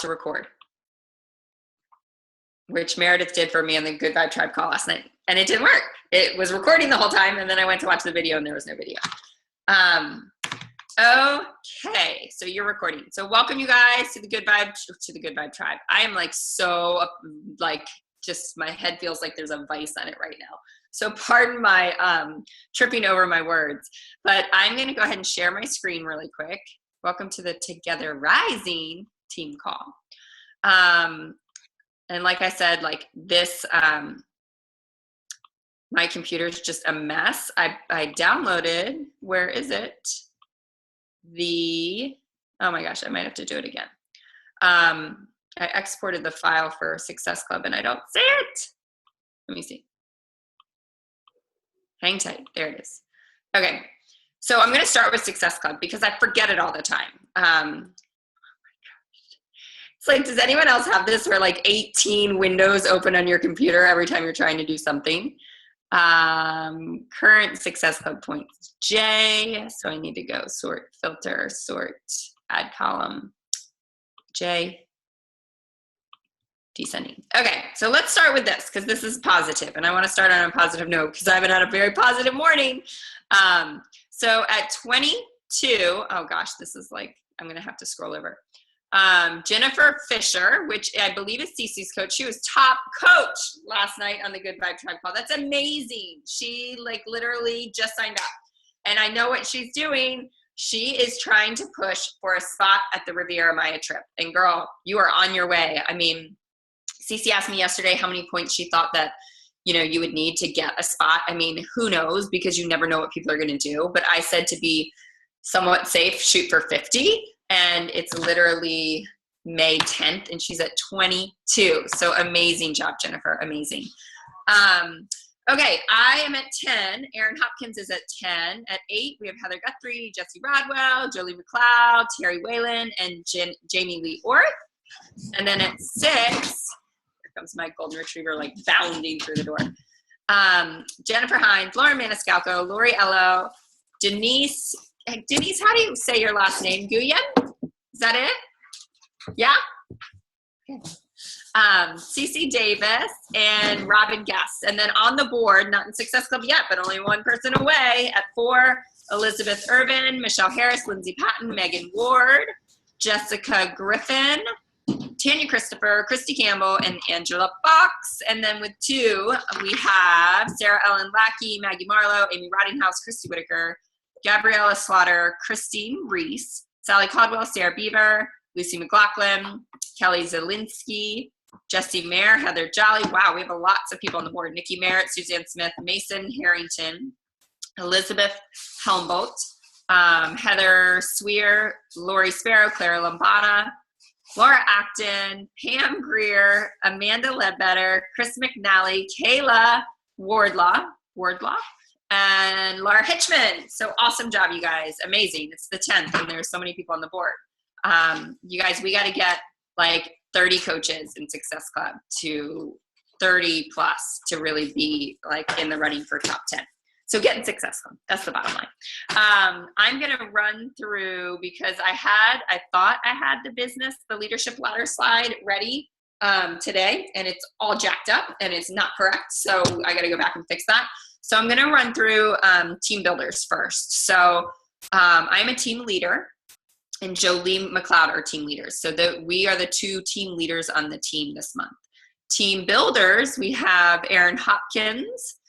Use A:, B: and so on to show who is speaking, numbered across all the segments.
A: to record, which Meredith did for me on the Good Vibe Tribe call last night. And it didn't work. It was recording the whole time, and then I went to watch the video and there was no video. Okay, so you're recording. So welcome you guys to the Good Vibe Tribe. I am like so like just my head feels like there's a vice on it right now. So pardon my tripping over my words, but I'm going to go ahead and share my screen really quick. Welcome to the Together Rising team call. And like I said, like this, my computer's just a mess. I downloaded, where is it? Oh my gosh, I might have to do it again. I exported the file for Success Club and I don't see it. Let me see. Hang tight, there it is. Okay, so I'm gonna start with Success Club because I forget it all the time. Oh my gosh. It's like, does anyone else have this where like 18 windows open on your computer every time you're trying to do something? Current Success Club points J, so I need to go sort, filter, sort, add column, J, descending. Okay, so let's start with this because this is positive and I want to start on a positive note because I haven't had a very positive morning. So at 22, oh gosh, this is like, I'm going to have to scroll over. Jennifer Fisher, which I believe is Cece's coach. She was top coach last night on the Good Vibe Tribe call. That's amazing. She like literally just signed up. And I know what she's doing. She is trying to push for a spot at the Riviera Maya trip. And girl, you are on your way. I mean, Cece asked me yesterday how many points she thought that, you know, you would need to get a spot. I mean, who knows, because you never know what people are going to do. But I said to be somewhat safe, shoot for 50. And it's literally May 10th and she's at 22. So amazing job, Jennifer, amazing. Okay, I am at 10. Erin Hopkins is at 10. At 8, we have Heather Guthrie, Jesse Rodwell, Jolie McLeod, Terry Whalen, and Jamie Lee Orth. And then at 6, here comes my golden retriever like bounding through the door. Jennifer Hines, Lauren Maniscalco, Lori Ello, Denise, how do you say your last name? Guyen? Is that it? Yeah? Okay. Cece Davis and Robin Guest. And then on the board, not in Success Club yet, but only one person away at 4, Elizabeth Irvin, Michelle Harris, Lindsay Patton, Megan Ward, Jessica Griffin, Tanya Christopher, Christy Campbell, and Angela Fox. And then with 2, we have Sarah Ellen Lackey, Maggie Marlowe, Amy Roddinghouse, Christy Whitaker, Gabriella Slaughter, Christine Reese, Sally Caldwell, Sarah Beaver, Lucy McLaughlin, Kelly Zielinski, Jessie Mayer, Heather Jolly. Wow, we have lots of people on the board. Nikki Merritt, Suzanne Smith, Mason Harrington, Elizabeth Helmbolt, Heather Swear, Lori Sparrow, Clara Lombana, Laura Acton, Pam Greer, Amanda Ledbetter, Chris McNally, Kayla Wardlaw, and Laura Hitchman. So awesome job, you guys. Amazing. It's the 10th and there's so many people on the board. You guys, we got to get like 30 coaches in Success Club to 30 plus to really be like in the running for top 10. So get in Success Club. That's the bottom line. I'm going to run through because I thought I had the leadership ladder slide ready today and it's all jacked up and it's not correct. So I got to go back and fix that. So I'm going to run through team builders first. So I'm a team leader and Jolie McLeod are team leaders. So we are the 2 team leaders on the team this month. Team builders, we have Erin Hopkins,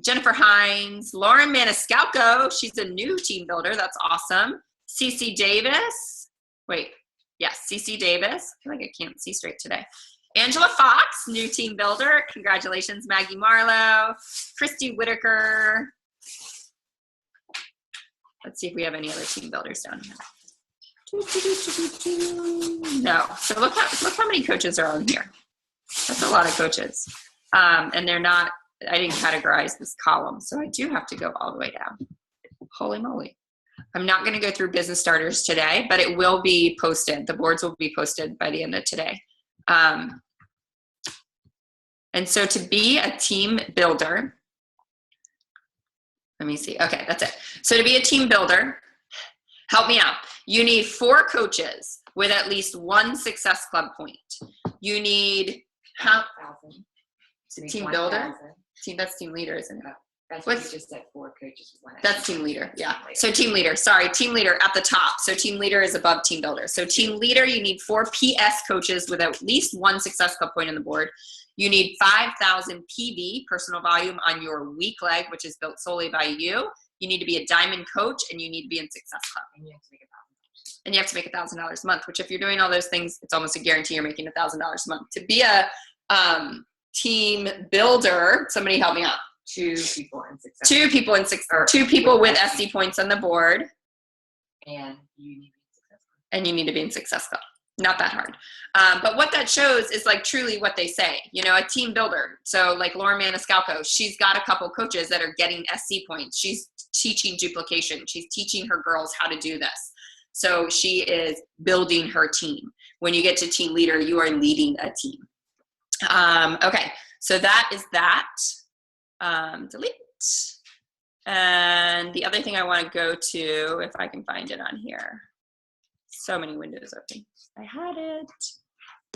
A: Jennifer Hines, Lauren Maniscalco. She's a new team builder. That's awesome. Cece Davis. Cece Davis. I feel like I can't see straight today. Angela Fox, new team builder. Congratulations, Maggie Marlowe. Christy Whitaker. Let's see if we have any other team builders down here. No. So look how many coaches are on here. That's a lot of coaches. And they're not, I didn't categorize this column, so I do have to go all the way down. Holy moly. I'm not going to go through business starters today, but it will be posted. The boards will be posted by the end of today. And so to be a team builder, let me see. Okay, that's it. So to be a team builder, help me out. You need 4 coaches with at least 1 Success Club point. You need how? Team builder? That's team leader, isn't it?
B: That's what you just said, 4 coaches.
A: That's team leader, yeah. So team leader, sorry, team leader at the top. So team leader is above team builder. So team leader, you need 4 PS coaches with at least 1 Success Club point on the board. You need 5,000 PV, personal volume, on your weak leg, which is built solely by you. You need to be a diamond coach, and you need to be in Success Club.
B: And you have to make $1,000.
A: And you have to make $1,000 a month, which if you're doing all those things, it's almost a guarantee you're making $1,000 a month. To be a team builder, somebody help me out.
B: 2 people in Success.
A: 2 people in two people with SC points on the board.
B: And you need to be in Success Club.
A: And you need to be in Success Club. Not that hard. But what that shows is like truly what they say, you know, a team builder. So like Lauren Maniscalco, she's got a couple coaches that are getting SC points. She's teaching duplication. She's teaching her girls how to do this. So she is building her team. When you get to team leader, you are leading a team. Okay, so that is that. Delete. And the other thing I want to go to, if I can find it on here. So many windows open. I had it.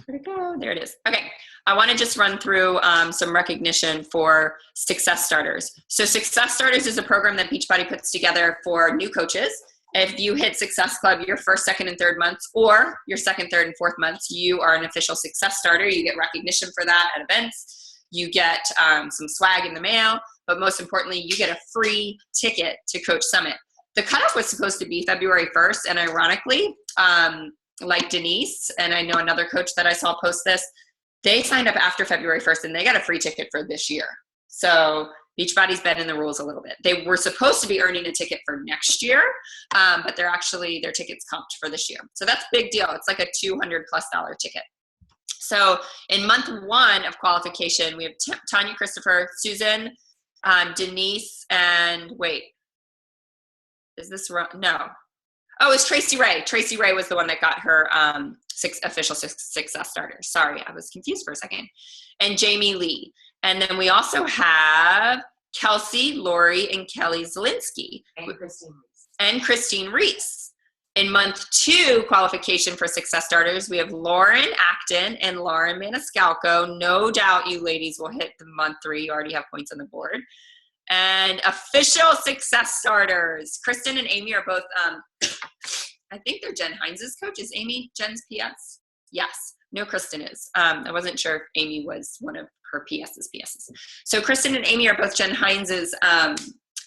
A: Where'd it go? There it is. Okay. I want to just run through some recognition for Success Starters. So Success Starters is a program that Beachbody puts together for new coaches. If you hit Success Club your first, second, and third months, or your second, third, and fourth months, you are an official Success Starter. You get recognition for that at events. You get some swag in the mail, but most importantly, you get a free ticket to Coach Summit. The cutoff was supposed to be February 1st, and ironically, like Denise, and I know another coach that I saw post this, they signed up after February 1st, and they got a free ticket for this year. So Beachbody's bending the rules a little bit. They were supposed to be earning a ticket for next year, but their ticket's comped for this year. So that's a big deal. It's like a $200+ ticket. So in month 1 of qualification, we have Tanya Christopher, Susan, Denise, and wait, is this wrong? No. Oh, it's Tracy Ray. Tracy Ray was the one that got her official Success Starter. Sorry, I was confused for a second. And Jamie Lee. And then we also have Kelsey, Lori, and Kelly Zielinski. And Christine Reese. In month 2 qualification for Success Starters, we have Lauren Acton and Lauren Maniscalco. No doubt you ladies will hit the month 3. You already have points on the board. And official Success Starters. Kristen and Amy are both, I think they're Jen Hines' coach. Is Amy Jen's PS? Yes. No, Kristen is. I wasn't sure if Amy was one of her PS's. So Kristen and Amy are both Jen Hines'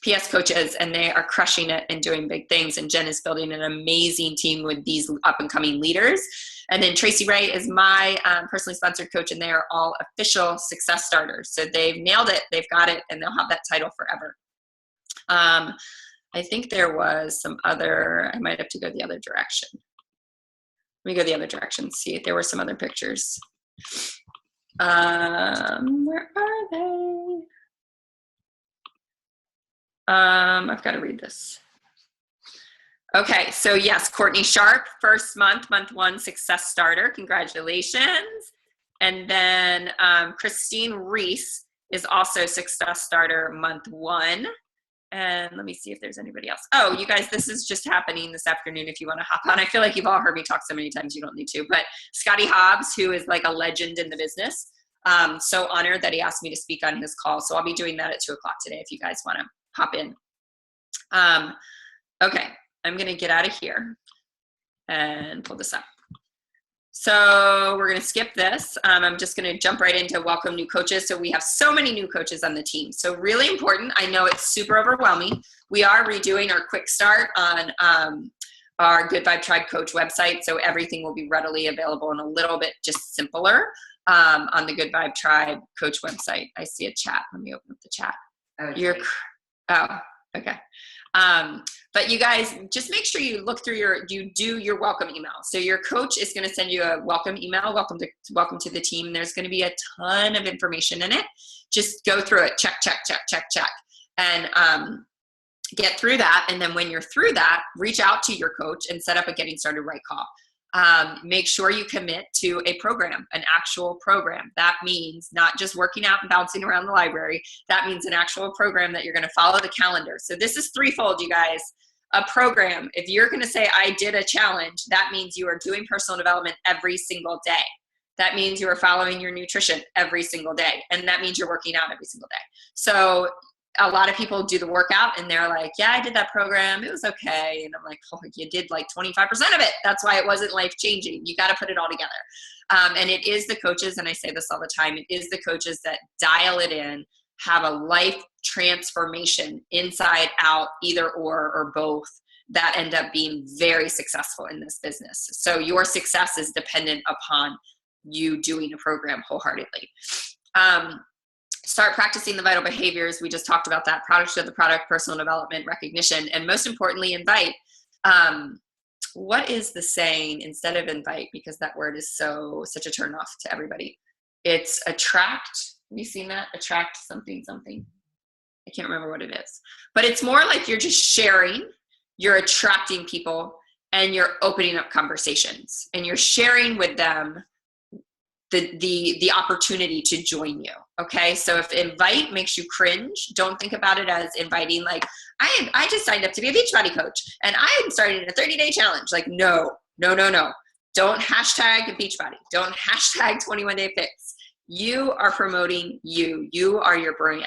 A: PS coaches, and they are crushing it and doing big things. And Jen is building an amazing team with these up-and-coming leaders. And then Tracy Ray is my personally sponsored coach, and they are all official Success Starters. So they've nailed it, they've got it, and they'll have that title forever. I think there was some other, I might have to go the other direction. Let me go the other direction, see if there were some other pictures. Where are they? I've got to read this. Okay, so yes, Courtney Sharp, first month 1 Success Starter. Congratulations. And then Christine Reese is also Success Starter month 1. And let me see if there's anybody else. Oh, you guys, this is just happening this afternoon if you want to hop on. I feel like you've all heard me talk so many times you don't need to. But Scotty Hobbs, who is like a legend in the business, so honored that he asked me to speak on his call. So I'll be doing that at 2 o'clock today if you guys want to hop in. Okay, I'm going to get out of here and pull this up. So we're going to skip this. I'm just going to jump right into welcome new coaches. So we have so many new coaches on the team. So really important. I know it's super overwhelming. We are redoing our quick start on our Good Vibe Tribe Coach website. So everything will be readily available and a little bit just simpler on the Good Vibe Tribe Coach website. I see a chat. Let me open up the chat. Oh, okay. But you guys, just make sure you look through you do your welcome email. So your coach is going to send you a welcome email. Welcome to the team. There's going to be a ton of information in it. Just go through it. Check. And get through that. And then when you're through that, reach out to your coach and set up a getting started right call. Make sure you commit to a program, an actual program. That means not just working out and bouncing around the library. That means an actual program that you're going to follow the calendar. So this is threefold, you guys. a program, if you're going to say, I did a challenge, that means you are doing personal development every single day. That means you are following your nutrition every single day. And that means you're working out every single day. So a lot of people do the workout and they're like, yeah, I did that program. It was okay. And I'm like, oh, you did like 25% of it. That's why it wasn't life changing. You got to put it all together. And it is the coaches, and I say this all the time, it is the coaches that dial it in, have a life transformation inside out, either or both, that end up being very successful in this business. So your success is dependent upon you doing a program wholeheartedly. Start practicing the vital behaviors. We just talked about that. Product of the product, personal development, recognition, and most importantly, invite. What is the saying instead of invite? Because that word is such a turn off to everybody. It's attract. Have you seen that? Attract something. I can't remember what it is. But it's more like you're just sharing, you're attracting people, and you're opening up conversations. And you're sharing with them the opportunity to join you. Okay. So if invite makes you cringe, don't think about it as inviting, like, I just signed up to be a Beachbody coach and I'm starting a 30-day challenge. Like, no. Don't hashtag Beachbody. Don't hashtag 21-day fix. You are promoting you. You are your brand.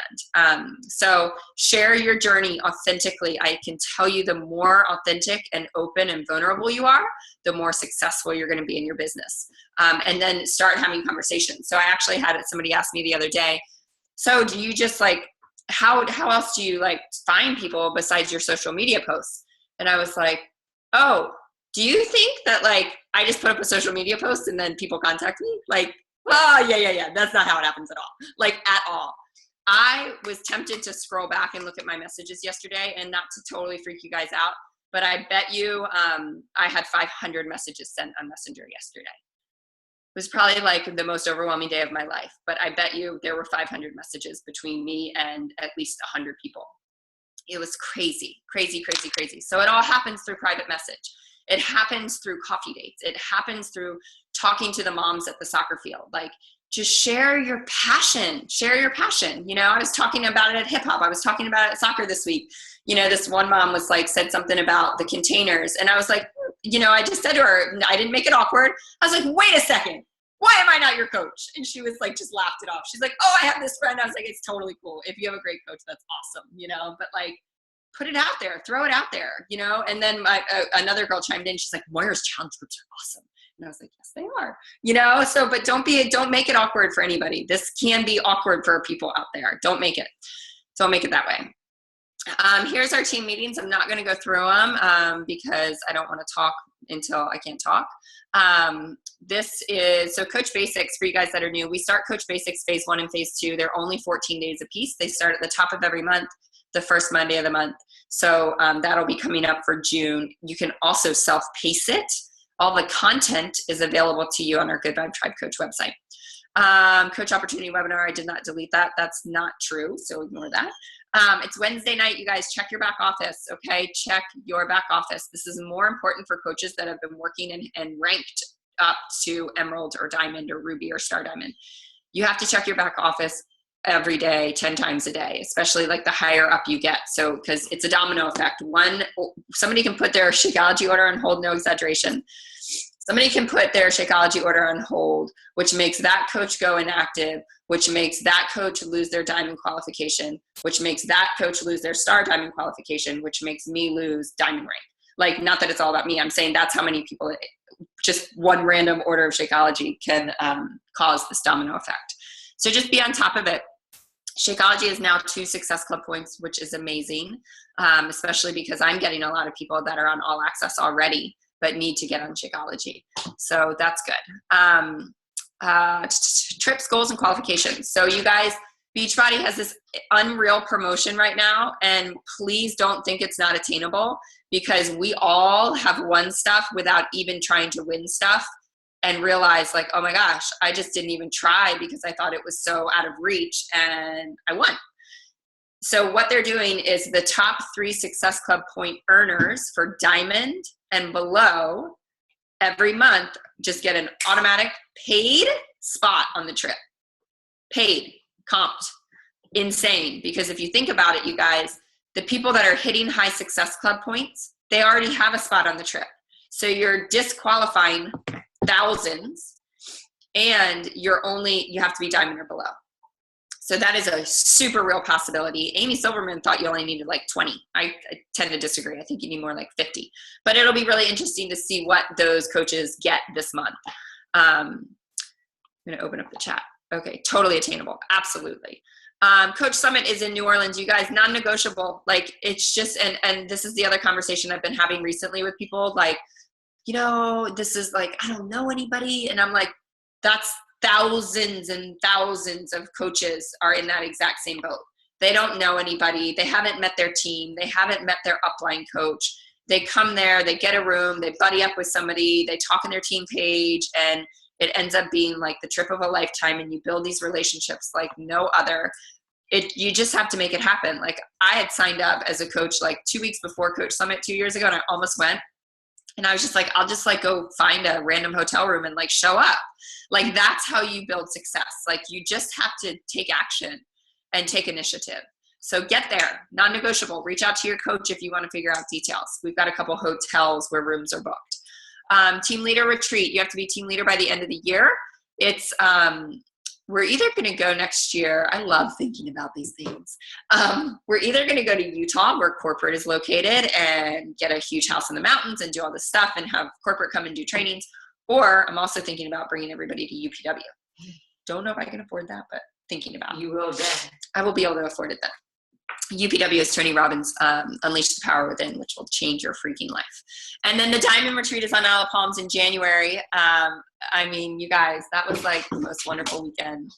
A: So share your journey authentically. I can tell you the more authentic and open and vulnerable you are, the more successful you're going to be in your business. And then start having conversations. So I actually had somebody ask me the other day, so do you just like, how else do you like find people besides your social media posts? And I was like, oh, do you think that like, I just put up a social media post and then people contact me? Like, oh, yeah. That's not how it happens at all. Like at all. I was tempted to scroll back and look at my messages yesterday, and not to totally freak you guys out, but I bet you I had 500 messages sent on Messenger yesterday. It was probably like the most overwhelming day of my life, but I bet you there were 500 messages between me and at least 100 people. It was crazy. So it all happens through private message. It happens through coffee dates. It happens through talking to the moms at the soccer field. Like, just share your passion. You know, I was talking about it at hip hop. I was talking about it at soccer this week. You know, this one mom was like, said something about the containers. And I was like, you know, I just said to her, I didn't make it awkward. I was like, wait a second. Why am I not your coach? And she was like, just laughed it off. She's like, oh, I have this friend. I was like, it's totally cool. If you have a great coach, that's awesome. You know, but like, put it out there, throw it out there, you know? And then another girl chimed in. She's like, Moira's challenge groups are awesome. And I was like, yes, they are, you know? So, but don't make it awkward for anybody. This can be awkward for people out there. Don't make it that way. Here's our team meetings. I'm not going to go through them because I don't want to talk until I can't talk. This is, so Coach Basics, for you guys that are new, we start Coach Basics phase 1 and phase 2. They're only 14 days a piece. They start at the top of every month, the first Monday of the month. So that'll be coming up for June. You can also self-pace it. All the content is available to you on our Good Vibe Tribe Coach website. Coach Opportunity webinar, I did not delete that. That's not true, so ignore that. It's Wednesday night, you guys. Check your back office, okay? Check your back office. This is more important for coaches that have been working and ranked up to Emerald or Diamond or Ruby or Star Diamond. You have to check your back office every day, 10 times a day, especially like the higher up you get. So, because it's a domino effect. Somebody can put their Shakeology order on hold, no exaggeration. Somebody can put their Shakeology order on hold, which makes that coach go inactive, which makes that coach lose their Diamond qualification, which makes that coach lose their Star Diamond qualification, which makes me lose Diamond rank. Like, not that it's all about me. I'm saying that's how many people, just one random order of Shakeology can cause this domino effect. So just be on top of it. Shakeology is now 2 Success Club points, which is amazing, especially because I'm getting a lot of people that are on All Access already, but need to get on Shakeology. So that's good. Trips, goals, and qualifications. So you guys, Beachbody has this unreal promotion right now, and please don't think it's not attainable, because we all have won stuff without even trying to win stuff, and realize like, oh my gosh, I just didn't even try because I thought it was so out of reach, and I won. So what they're doing is the top 3 Success Club point earners for Diamond and below every month just get an automatic paid spot on the trip. Paid, comped. Insane. Because if you think about it, you guys, the people that are hitting high success club points, they already have a spot on the trip. So you're disqualifying thousands, and you have to be diamond or below. So that is a super real possibility. Amy Silverman thought you only needed like 20. I tend to disagree. I think you need more like 50. But it'll be really interesting to see what those coaches get this month. I'm going to open up the chat. Okay, totally attainable. Absolutely. Coach Summit is in New Orleans. You guys, non-negotiable. Like, it's just, and this is the other conversation I've been having recently with people. Like, you know, this is like, I don't know anybody. And I'm like, that's thousands and thousands of coaches are in that exact same boat. They don't know anybody. They haven't met their team. They haven't met their upline coach. They come there, they get a room, they buddy up with somebody, they talk on their team page, and it ends up being like the trip of a lifetime, and you build these relationships like no other. You just have to make it happen. Like, I had signed up as a coach like 2 weeks before Coach Summit 2 years ago, and I almost went. And I was just like, I'll just like go find a random hotel room and like show up. Like, that's how you build success. Like, you just have to take action and take initiative. So get there, non-negotiable. Reach out to your coach if you want to figure out details. We've got a couple hotels where rooms are booked. Team leader retreat. You have to be team leader by the end of the year. It's, we're either going to go next year. I love thinking about these things. We're either going to go to Utah, where corporate is located, and get a huge house in the mountains and do all this stuff and have corporate come and do trainings. Or I'm also thinking about bringing everybody to UPW. Don't know if I can afford that, but thinking about it.
B: You will then.
A: I will be able to afford it then. UPW is Tony Robbins' Unleash the Power Within, which will change your freaking life. And then the Diamond Retreat is on Isle of Palms in January. I mean, you guys, that was like the most wonderful weekend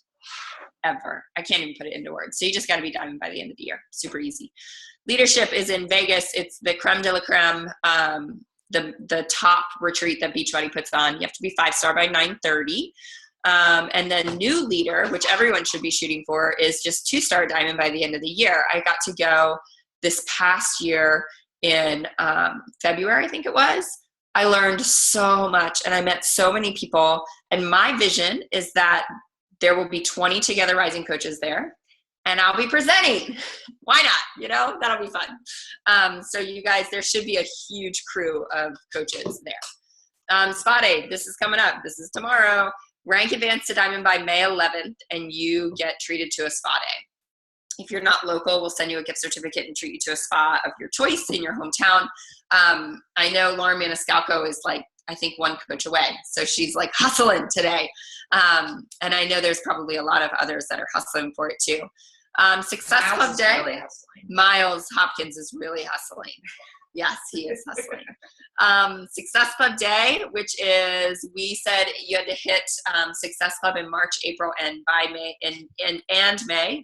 A: ever. I can't even put it into words. So you just got to be Diamond by the end of the year. Super easy. Leadership is in Vegas. It's the creme de la creme, the top retreat that Beachbody puts on. You have to be 5-star by 9:30. And then new leader, which everyone should be shooting for, is just 2-star diamond by the end of the year. I got to go this past year in February, I think it was. I learned so much, and I met so many people. And my vision is that there will be 20 Together Rising coaches there, and I'll be presenting. Why not? You know, that'll be fun. So you guys, there should be a huge crew of coaches there. Spot Aid, this is coming up. This is tomorrow. Rank advance to diamond by May 11th, and you get treated to a spa day. If you're not local, we'll send you a gift certificate and treat you to a spa of your choice in your hometown. I know Lauren Maniscalco is like, I think, one coach away. So she's like hustling today. And I know there's probably a lot of others that are hustling for it too. Success Club Day.
B: Really
A: Miles Hopkins is really hustling. Yes, he is hustling. Success Club Day, which is, we said you had to hit Success Club in March, April, and by May,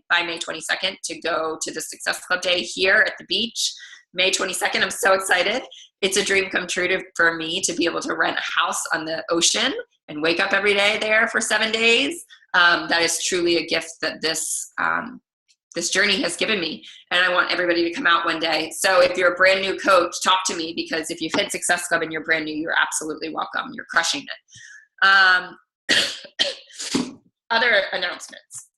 A: by May 22nd to go to the Success Club Day here at the beach. May 22nd, I'm so excited. It's a dream come true for me to be able to rent a house on the ocean and wake up every day there for 7 days. That is truly a gift that this journey has given me, and I want everybody to come out one day. So if you're a brand new coach, talk to me, because if you've hit Success Club and you're brand new, you're absolutely welcome. You're crushing it. Other announcements.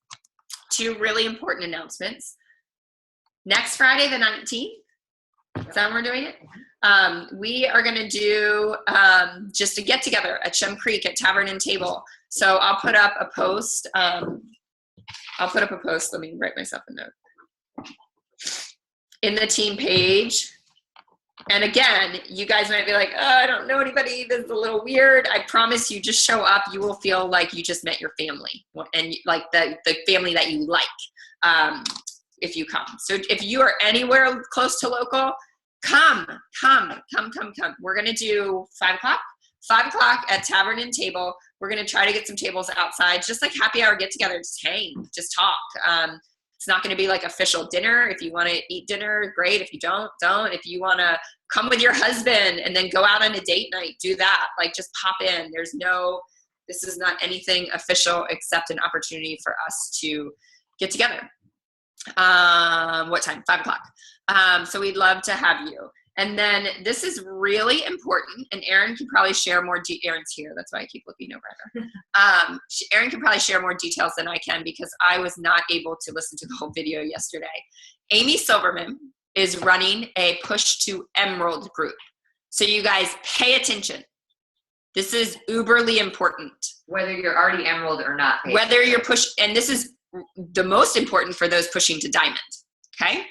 A: 2 really important announcements. Next Friday, the 19th, is that when we're doing it? We are going to do just a get together at Shem Creek at Tavern and Table. So I'll put up a post. Let me write myself a note. In the team page. And again, you guys might be like, oh, I don't know anybody. This is a little weird. I promise you, just show up. You will feel like you just met your family, and like the family that you like, if you come. So if you are anywhere close to local, come. We're going to do 5 o'clock. 5 o'clock at Tavern and Table. We're going to try to get some tables outside, just like happy hour get together, just hang, just talk. It's not going to be like official dinner. If you want to eat dinner, great. If you don't. If you want to come with your husband and then go out on a date night, do that. Like, just pop in. This is not anything official except an opportunity for us to get together. What time? 5 o'clock. So we'd love to have you. And then this is really important, and Erin can probably share more. Erin's here. That's why I keep looking over at her. Erin can probably share more details than I can, because I was not able to listen to the whole video yesterday. Amy Silverman is running a push to Emerald group. So you guys pay attention. This is uberly important.
B: Whether you're already Emerald or not.
A: Whether you're and this is the most important for those pushing to Diamond, okay?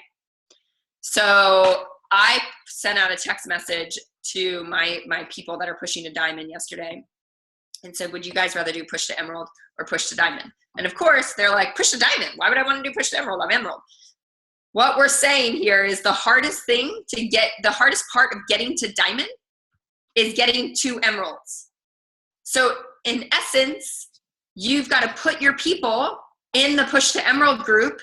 A: So I sent out a text message to my people that are pushing to Diamond yesterday and said, would you guys rather do push to Emerald or push to Diamond? And of course, they're like, push to Diamond. Why would I want to do push to Emerald? I'm Emerald. What we're saying here is the hardest part of getting to Diamond is getting 2 Emeralds. So in essence, you've got to put your people in the push to Emerald group,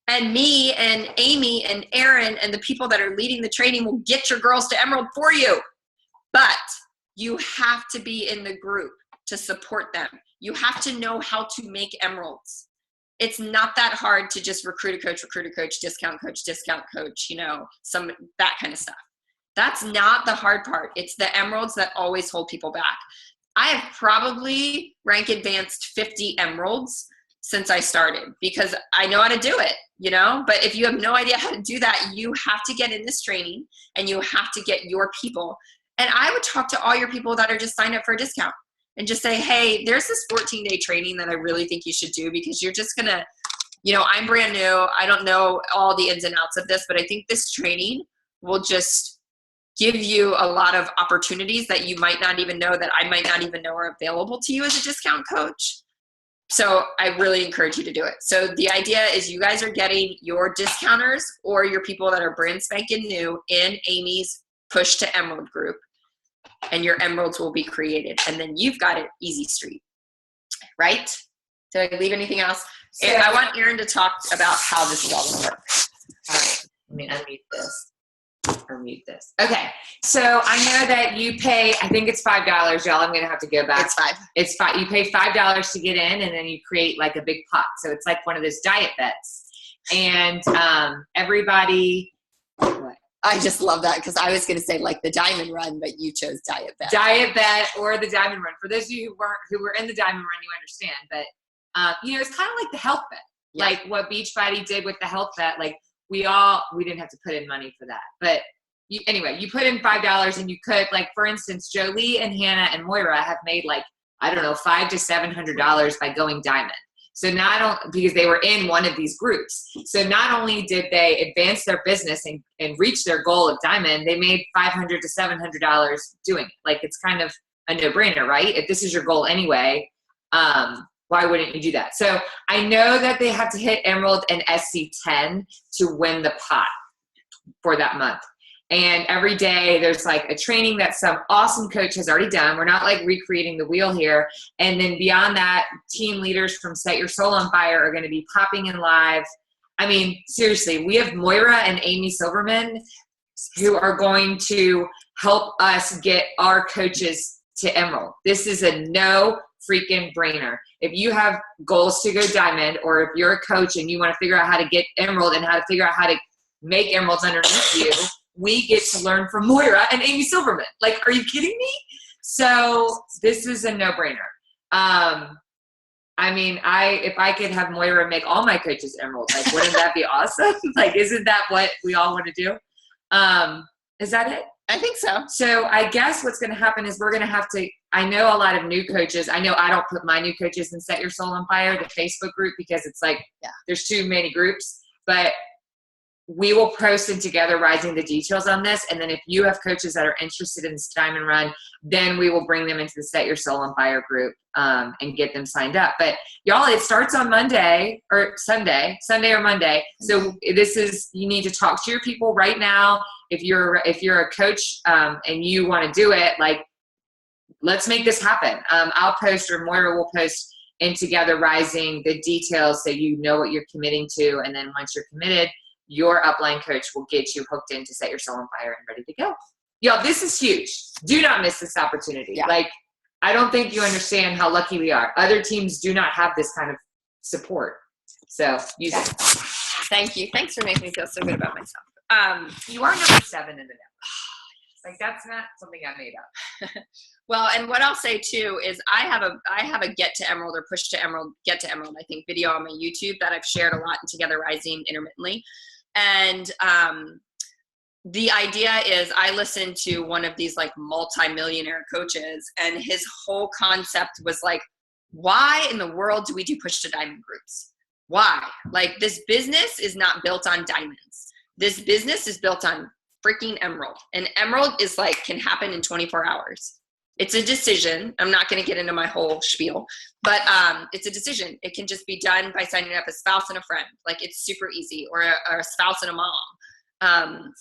A: and me and Amy and Aaron and the people that are leading the training will get your girls to Emerald for you. But you have to be in the group to support them. You have to know how to make Emeralds. It's not that hard to just recruit a coach, discount coach, that kind of stuff. That's not the hard part. It's the Emeralds that always hold people back. I have probably rank advanced 50 Emeralds since I started because I know how to do it, but if you have no idea how to do that, you have to get in this training and you have to get your people. And I would talk to all your people that are just signed up for a discount and just say, hey, there's this 14-day training that I really think you should do because you're just gonna, I'm brand new. I don't know all the ins and outs of this, but I think this training will just give you a lot of opportunities that you might not even know, that I might not even know are available to you as a discount coach. So I really encourage you to do it. So the idea is you guys are getting your discounters or your people that are brand spanking new in Amy's push to Emerald group, and your Emeralds will be created. And then you've got it easy street, right? Did I leave anything else? So, I want Erin to talk about how this is all going to work.
B: All right, let me unmute this. Or mute this. Okay, so I know that you pay, I think it's $5, y'all. I'm going to have to go back.
A: It's 5.
B: It's 5. You pay $5 to get in, and then you create like a big pot. So it's like one of those diet bets. And everybody, what?
A: I just love that because I was going to say like the Diamond Run, but you chose Diet Bet.
B: Diet Bet or the Diamond Run. For those of you who were in the Diamond Run, you understand. But it's kind of like the health bet, like what Beachbody did with the health bet. Like we didn't have to put in money for that, but anyway, you put in $5 and you could, like, for instance, Jolie and Hannah and Moira have made like, I don't know, $500 to $700 by going Diamond. So because they were in one of these groups. So not only did they advance their business and reach their goal of Diamond, they made $500 to $700 doing it. Like, it's kind of a no-brainer, right? If this is your goal anyway, why wouldn't you do that? So I know that they have to hit Emerald and SC10 to win the pot for that month. And every day there's like a training that some awesome coach has already done. We're not like recreating the wheel here. And then beyond that, team leaders from Set Your Soul on Fire are going to be popping in live. I mean, seriously, we have Moira and Amy Silverman who are going to help us get our coaches to Emerald. This is a no freaking brainer. If you have goals to go Diamond, or if you're a coach and you want to figure out how to get Emerald and how to figure out how to make Emeralds underneath you, we get to learn from Moira and Amy Silverman. Like, are you kidding me? So this is a no-brainer. I mean, if I could have Moira make all my coaches Emerald, like, wouldn't that be awesome? Like, isn't that what we all want to do? Is that it?
A: I think so.
B: So I guess what's going to happen is we're going to have to, I know a lot of new coaches. I know I don't put my new coaches in Set Your Soul on Fire, the Facebook group, because it's like, there's too many groups. But we will post in Together Rising the details on this. And then if you have coaches that are interested in this Diamond Run, then we will bring them into the Set Your Soul on Fire group and get them signed up. But y'all, it starts on Monday or Sunday or Monday. So you need to talk to your people right now. If you're a coach and you want to do it, like, let's make this happen. I'll post, or Moira will post in Together Rising the details so you know what you're committing to. And then once you're committed, your upline coach will get you hooked in to Set Your Soul on Fire and ready to go. Y'all, this is huge. Do not miss this opportunity.
A: Yeah.
B: Like, I don't think you understand how lucky we are. Other teams do not have this kind of support. So use it.
A: Thank you. Thanks for making me feel so good about myself.
B: You are number 7 in the network. Like, that's not something I made up.
A: Well, and what I'll say too is I have a Get to Emerald or Push to Emerald, Get to Emerald, I think, video on my YouTube that I've shared a lot in Together Rising intermittently. And the idea is I listened to one of these like multi-millionaire coaches, and his whole concept was like, why in the world do we do push to diamond groups? Why? Like, this business is not built on diamonds. This business is built on freaking emerald. And emerald is like, can happen in 24 hours. It's a decision. I'm not going to get into my whole spiel, but it's a decision. It can just be done by signing up a spouse and a friend. Like, it's super easy, or a spouse and a mom.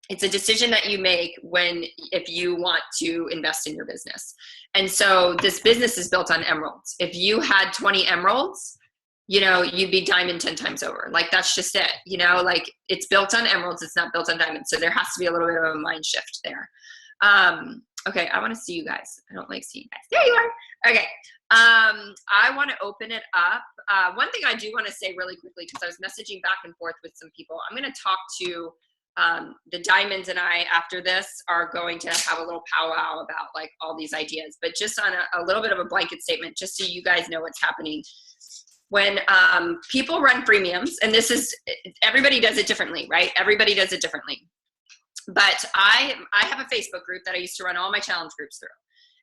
A: It's a decision that you make if you want to invest in your business. And so this business is built on emeralds. If you had 20 emeralds, you'd be diamond 10 times over. Like, that's just it, like, it's built on emeralds. It's not built on diamonds. So there has to be a little bit of a mind shift there. Okay. I want to see you guys. I don't like seeing you guys. There you are. Okay. I want to open it up. One thing I do want to say really quickly, because I was messaging back and forth with some people, I'm going to talk to the diamonds, and I, after this, are going to have a little powwow about like all these ideas, but just on a little bit of a blanket statement, just so you guys know what's happening. When people run freemiums, and everybody does it differently, right? Everybody does it differently. But I have a Facebook group that I used to run all my challenge groups through.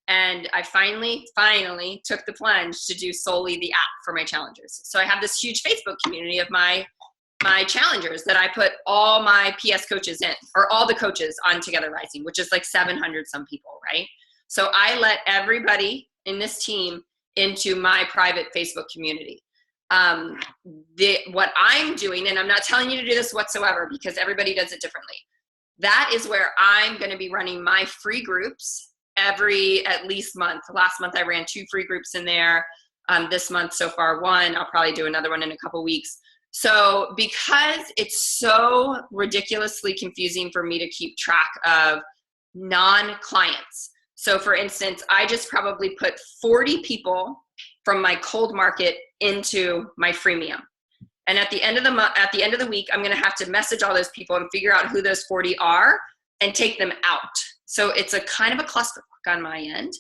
A: And I finally took the plunge to do solely the app for my challengers. So I have this huge Facebook community of my challengers that I put all my PS coaches in, or all the coaches on Together Rising, which is like 700 some people, right? So I let everybody in this team into my private Facebook community. What I'm doing, and I'm not telling you to do this whatsoever because everybody does it differently. That is where I'm going to be running my free groups every at least month. Last month I ran 2 free groups in there. This month so far 1. I'll probably do another one in a couple weeks. So because it's so ridiculously confusing for me to keep track of non-clients. So for instance, I just probably put 40 people from my cold market into my freemium. And at the end of the week, I'm going to have to message all those people and figure out who those 40 are and take them out. So it's a kind of a clusterfuck on my end.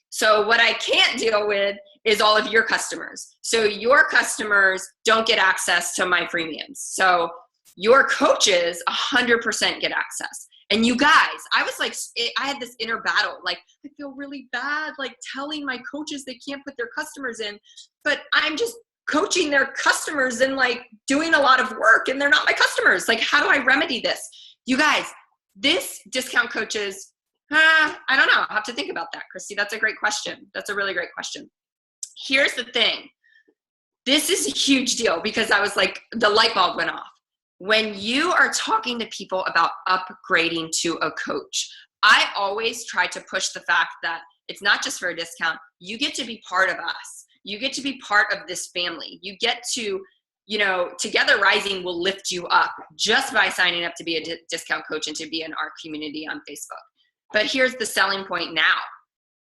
A: So what I can't deal with is all of your customers. So your customers don't get access to my freemiums. So your coaches 100% get access. And you guys, I was like, I had this inner battle. Like, I feel really bad, like telling my coaches they can't put their customers in, but I'm just coaching their customers and like doing a lot of work, and they're not my customers. Like, how do I remedy this? You guys, this discount coaches, I don't know. I'll have to think about that, Christy. That's a great question. That's a really great question. Here's the thing. This is a huge deal because I was like, the light bulb went off. When you are talking to people about upgrading to a coach, I always try to push the fact that it's not just for a discount. You get to be part of us. You get to be part of this family. You get to, Together Rising will lift you up just by signing up to be a discount coach and to be in our community on Facebook. But here's the selling point now.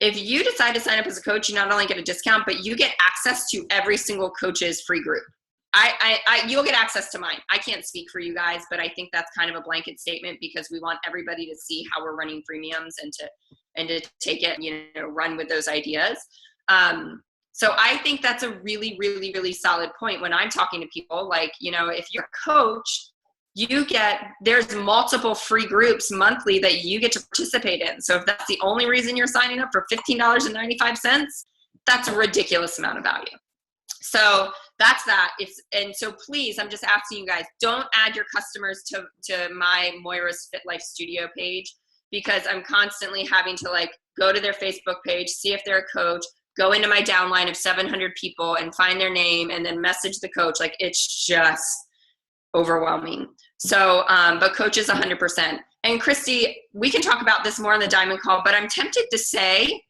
A: If you decide to sign up as a coach, you not only get a discount, but you get access to every single coach's free group. You'll get access to mine. I can't speak for you guys, but I think that's kind of a blanket statement because we want everybody to see how we're running freemiums and to take it, run with those ideas. So I think that's a really, really, really solid point when I'm talking to people. Like, if you're a coach, there's multiple free groups monthly that you get to participate in. So if that's the only reason you're signing up for $15.95, that's a ridiculous amount of value. So that's that. And so please, I'm just asking you guys, don't add your customers to my Moira's Fit Life Studio page, because I'm constantly having to like go to their Facebook page, see if they're a coach, go into my downline of 700 people and find their name and then message the coach. Like, it's just overwhelming. So, but coaches 100%. And Christy, we can talk about this more on the Diamond Call, but I'm tempted to say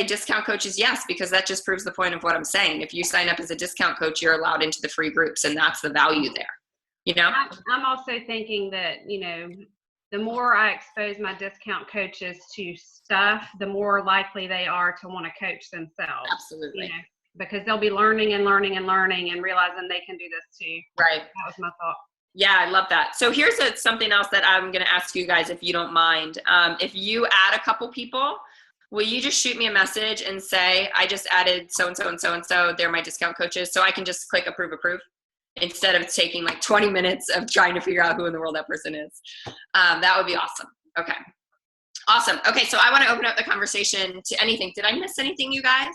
A: discount coaches, yes, because that just proves the point of what I'm saying. If you sign up as a discount coach, you're allowed into the free groups, and that's the value there.
C: I'm also thinking that, the more I expose my discount coaches to stuff, the more likely they are to want to coach themselves.
A: Absolutely.
C: Because they'll be learning and learning and learning and realizing they can do this too.
A: Right.
C: That was my thought.
A: Yeah, I love that. So here's something else that I'm going to ask you guys, if you don't mind. If you add a couple people, will you just shoot me a message and say, I just added so-and-so and so-and-so, they're my discount coaches, so I can just click approve, instead of taking like 20 minutes of trying to figure out who in the world that person is. That would be awesome. Okay. Awesome. Okay, so I want to open up the conversation to anything. Did I miss anything, you guys?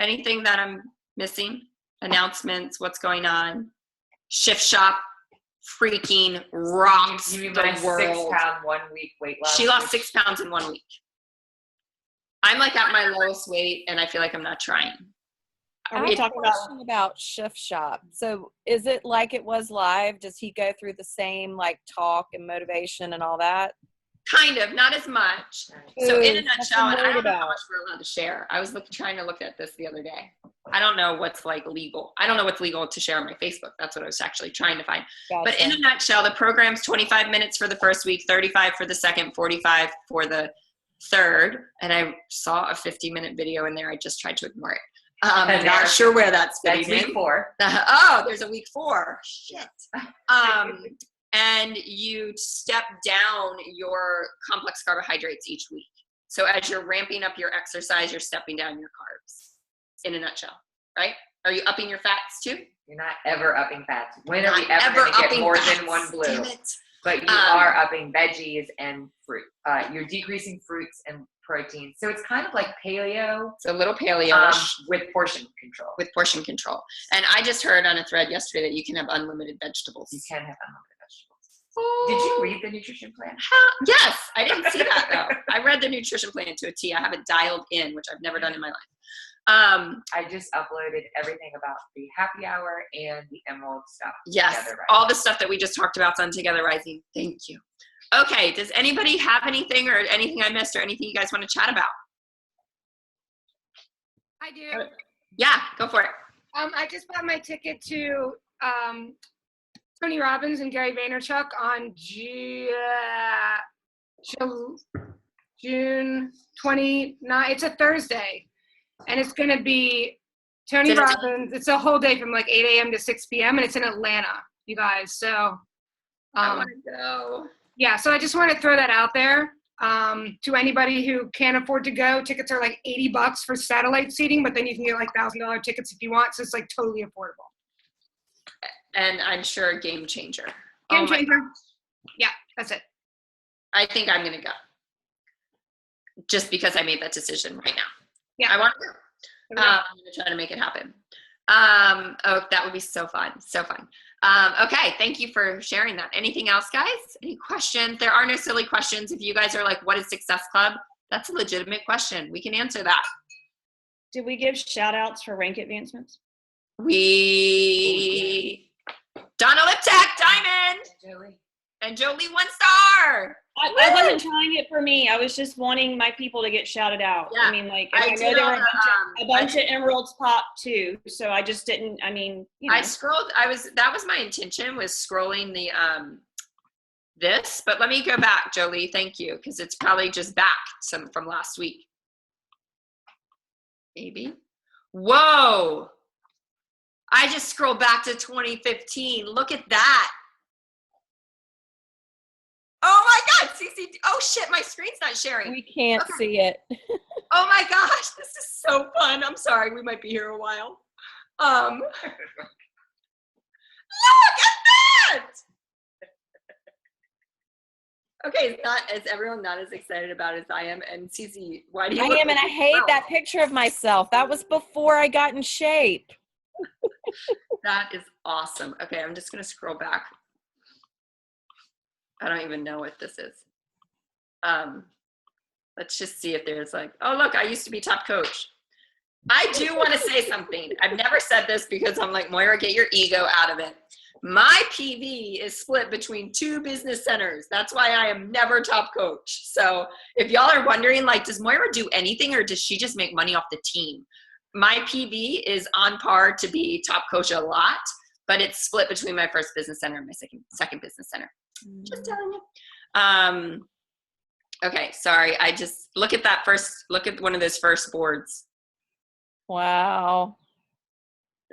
A: Anything that I'm missing? Announcements, what's going on? Shift Shop freaking rocks
B: You mean
A: the
B: my
A: world.
B: 6 pound 1 week weight loss?
A: She lost 6 pounds in 1 week. I'm like at my lowest weight and I feel like I'm not trying.
D: I have a question about Shift Shop. So is it like it was live? Does he go through the same like talk and motivation and all that?
A: Kind of, not as much. So in a
D: Ooh, that's
A: nutshell,
D: what
A: and
D: I'm
A: I don't
D: worried
A: know how
D: about.
A: much we're allowed to share. I was trying to look at this the other day. I don't know what's like legal. I don't know what's legal to share on my Facebook. That's what I was actually trying to find. But in a nutshell, the program's 25 minutes for the first week, 35 for the second, 45 for the third. And I saw a 50-minute video in there. I just tried to ignore it. I'm not sure where that's fitting
B: That's week
A: in.
B: 4.
A: Oh, there's a week 4. Shit. And you step down your complex carbohydrates each week. So as you're ramping up your exercise, you're stepping down your carbs in a nutshell, right? Are you upping your fats too?
B: You're not ever upping fats. When are
A: Not
B: we ever
A: ever
B: going to get
A: upping
B: more
A: fats.
B: than one blue?
A: Damn it.
B: But you are upping veggies and fruit. You're decreasing fruits and proteins. So it's kind of like paleo.
A: It's a little paleo-ish
B: with portion control.
A: with portion control. And I just heard on a thread yesterday that you can have unlimited vegetables.
B: You can have unlimited vegetables. Did you read the nutrition plan?
A: Yes, I didn't see that though. I read the nutrition plan to a T. I have it dialed in, which I've never done in my life.
B: I just uploaded everything about the happy hour and the Emerald stuff.
A: Yes,
B: Together Rising.
A: all the stuff that we just talked about on Together Rising. Thank you. Okay, does anybody have anything or anything I missed or anything you guys want to chat about?
E: I do.
A: Yeah, go for it.
E: I just bought my ticket to Tony Robbins and Gary Vaynerchuk on June 29th. It's a Thursday, and it's going to be Tony Robbins. It's a whole day from like 8 a.m. to 6 p.m., and it's in Atlanta, you guys. So
A: I want to go.
E: yeah, so I just want to throw that out there to anybody who can't afford to go. Tickets are like $80 for satellite seating, but then you can get like $1,000 tickets if you want. So it's like totally affordable.
A: And I'm sure a game changer.
E: Game changer. Yeah, that's it.
A: I think I'm going to go. Just because I made that decision right now.
E: Yeah.
A: I want to go. I'm going to try to make it happen. Oh, that would be so fun. So fun. Okay. Thank you for sharing that. Anything else, guys? Any questions? There are no silly questions. If you guys are like, what is Success Club? That's a legitimate question. We can answer that.
F: Did we give shout outs for rank advancements?
A: Donna Liptak, Diamond.
B: Joey.
A: And Jolie, 1 star.
F: I wasn't trying it for me. I was just wanting my people to get shouted out.
A: Yeah.
F: I mean, like, I know there were a bunch of emeralds pop too. So I just didn't, I mean, you know.
A: I scrolled, that was my intention, was scrolling the, this, but let me go back, Jolie, thank you. Cause it's probably just back from last week. Maybe. Whoa. I just scrolled back to 2015. Look at that. Oh my God, CC. Oh shit, my screen's not sharing.
D: We can't see it.
A: Oh my gosh, this is so fun. I'm sorry, we might be here a while. Look at that! Okay, is everyone not as excited about it as I am? And CC, why do you?
D: I am, and I hate that picture of myself. That was before I got in shape.
A: That is awesome. Okay, I'm just gonna scroll back. I don't even know what this is. Let's just see if there's like, oh look, I used to be top coach. I do want to say something. I've never said this because I'm like, Moira, get your ego out of it. My PV is split between 2 business centers. That's why I am never top coach. So if y'all are wondering, like, does Moira do anything or does she just make money off the team? My PV is on par to be top coach a lot, but it's split between my first business center and my second business center. Just telling you. Okay, sorry. I just look at one of those first boards.
D: Wow.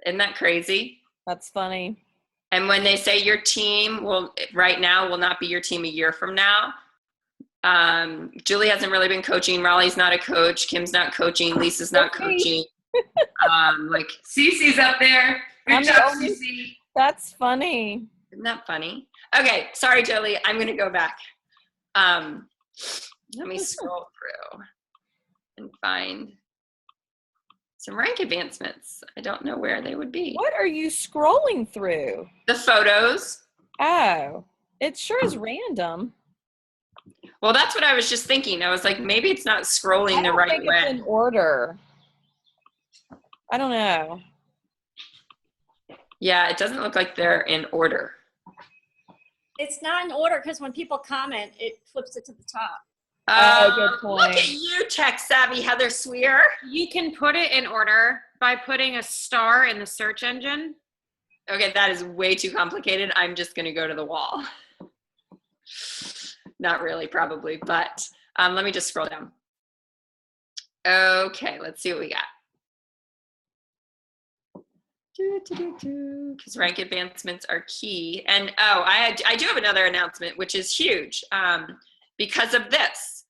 A: Isn't that crazy?
D: That's funny.
A: And when they say your team right now will not be your team a year from now, Julie hasn't really been coaching. Raleigh's not a coach. Kim's not coaching. Lisa's not coaching. Like
B: Cece's up there.
D: I'm
B: Good
D: the
B: job,
D: only-
B: Cece.
D: That's funny.
A: Isn't that funny? Okay, sorry, Jolie. I'm gonna go back. Let me scroll through and find some rank advancements. I don't know where they would be.
D: What are you scrolling through?
A: The photos.
D: Oh, it sure is random.
A: Well, that's what I was just thinking. I was like, maybe it's not scrolling
D: I
A: the
D: don't
A: right
D: think it's
A: way.
D: in order. I don't know.
A: Yeah, it doesn't look like they're in order.
G: It's not in order because when people comment, it flips it to the top.
D: Oh, good
A: Look
D: point.
A: at you, tech savvy Heather Swear.
H: You can put it in order by putting a star in the search engine.
A: Okay, that is way too complicated. I'm just going to go to the wall. Not really, probably, but let me just scroll down. Okay, let's see what we got. Because rank advancements are key. And I do have another announcement, which is huge because of this.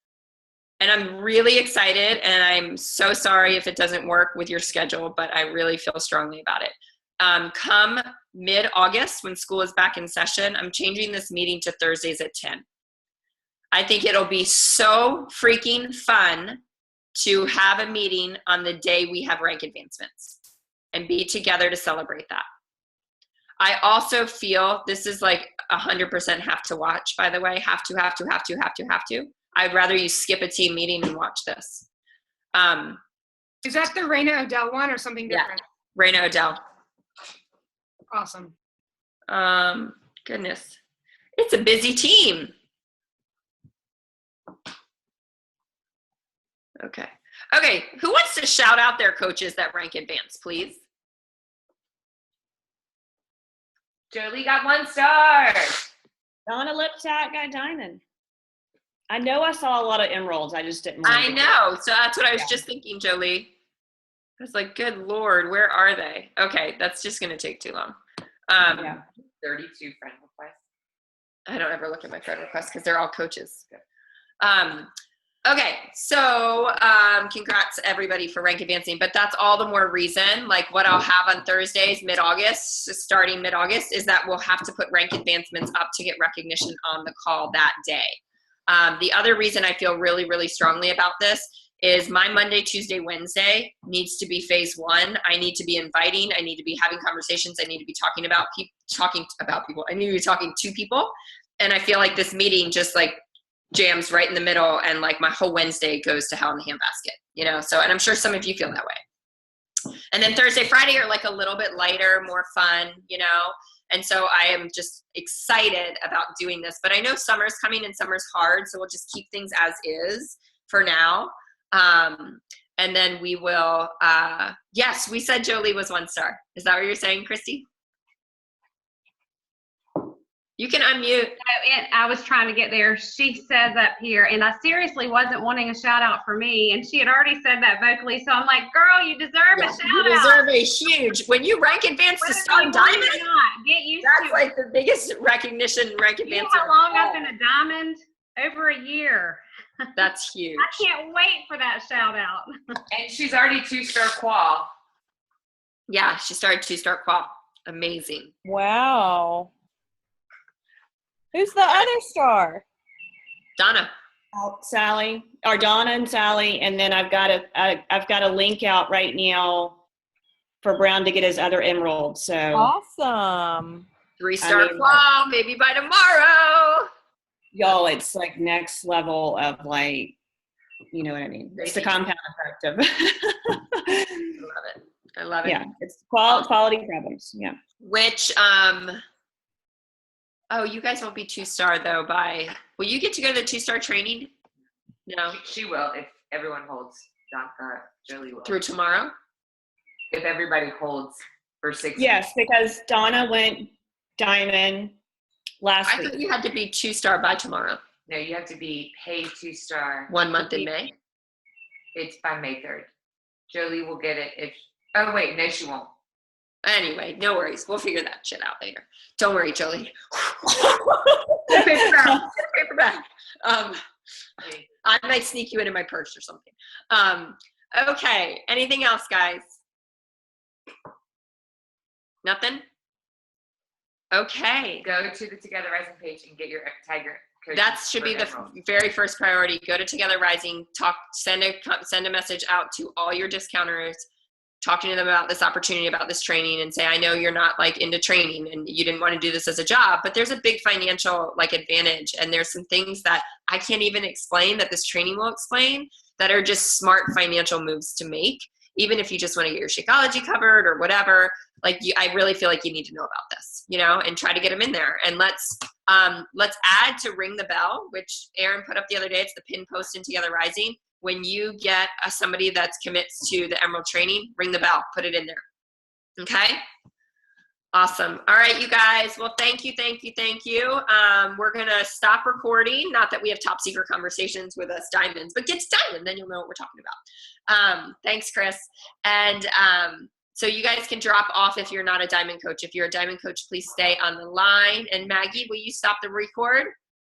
A: And I'm really excited, and I'm so sorry if it doesn't work with your schedule, but I really feel strongly about it. Come mid-August, when school is back in session, I'm changing this meeting to Thursdays at 10. I think it'll be so freaking fun to have a meeting on the day we have rank advancements and be together to celebrate that. I also feel this is like 100% have to watch, by the way. Have to. I'd rather you skip a team meeting and watch this.
E: Is that the Raina Odell one or something
A: Yeah.
E: different?
A: Raina Odell.
E: Awesome.
A: Goodness. It's a busy team. Okay. Okay, who wants to shout out their coaches that rank advanced, please?
B: Jolie got 1 star.
F: Donna Liptak got diamond. I know I saw a lot of emeralds. I just didn't.
A: I know. So that's what I was just thinking, Jolie. I was like, good Lord, where are they? Okay, that's just going to take too long.
B: Yeah. 32 friend requests.
A: I don't ever look at my friend requests because they're all coaches. Okay, so congrats everybody for rank advancing, but that's all the more reason, like what I'll have on Thursdays, mid-August, starting mid-August, is that we'll have to put rank advancements up to get recognition on the call that day. The other reason I feel really, really strongly about this is my Monday, Tuesday, Wednesday needs to be phase 1. I need to be inviting. I need to be having conversations. I need to be talking about people. I need to be talking to people. And I feel like this meeting just like jams right in the middle, and like my whole Wednesday goes to hell in the handbasket, you know? So, and I'm sure some of you feel that way. And then Thursday, Friday are like a little bit lighter, more fun, you know? And so I am just excited about doing this, but I know summer's coming and summer's hard. So we'll just keep things as is for now. And then we will, yes, we said Jolie was 1 star. Is that what you're saying, Christy? You can unmute.
C: I was trying to get there. She says up here, and I seriously wasn't wanting a shout out for me, and she had already said that vocally. So I'm like, girl, you deserve a shout
A: You
C: out.
A: deserve a huge, when you rank advance to
C: Whether
A: star
C: you want
A: diamond,
C: it or not, get used
A: that's
C: to
A: like the biggest recognition rank
C: it. You know
A: advance.
C: how long I've been a diamond? Over a year.
A: That's huge.
C: I can't wait for that shout out.
B: And she's already 2-star qual.
A: Yeah, she started 2-star qual. Amazing.
D: Wow. Who's the other star?
A: Donna.
F: Sally or Donna and Sally, and then I've got a link out right now for Brown to get his other emerald. So
D: Awesome.
A: 3-star
F: I mean,
A: qual, maybe by tomorrow.
F: y'all, it's like next level of like, you know what I mean? It's the compound effect of.
A: I love it. I love it.
F: Yeah, it's quality problems. Yeah.
A: Which, oh, you guys won't be 2-star though will you get to go to the 2-star training? No.
B: She will if everyone holds. Jolie will.
A: Through tomorrow?
B: If everybody holds for 6
F: Yes, because Donna went diamond last
A: I
F: week.
A: thought you had to be 2-star by tomorrow.
B: No, you have to be paid 2-star.
A: 1 month in May.
B: It's by May 3rd. Jolie will get it if. Oh wait, no, she won't.
A: Anyway, no worries. We'll figure that shit out later. Don't worry, Jolie.
E: Paper bag.
A: Paper bag. I might sneak you into my purse or something. Okay. Anything else, guys? Nothing? Okay.
B: Go to the Together Rising page and get your tag your coaches
A: That should be
B: for
A: the
B: Emerald.
A: very first priority. Go to Together Rising, send a message out to all your discounters, talking to them about this opportunity, about this training, and say, I know you're not like into training and you didn't want to do this as a job, but there's a big financial like advantage. And there's some things that I can't even explain that this training will explain that are just smart financial moves to make. Even if you just want to get your Shakeology covered or whatever, like I really feel like you need to know about this, you know, and try to get them in there. And let's add to Ring the Bell, which Aaron put up the other day. It's the pin post in Together Rising. When you get somebody that commits to the Emerald training, ring the bell, put it in there. Okay? Awesome. All right, you guys. Well, thank you. We're going to stop recording. Not that we have top secret conversations with us diamonds, but get to diamond, then you'll know what we're talking about. Thanks, Chris. And so you guys can drop off if you're not a diamond coach. If you're a diamond coach, please stay on the line. And Maggie, will you stop the record?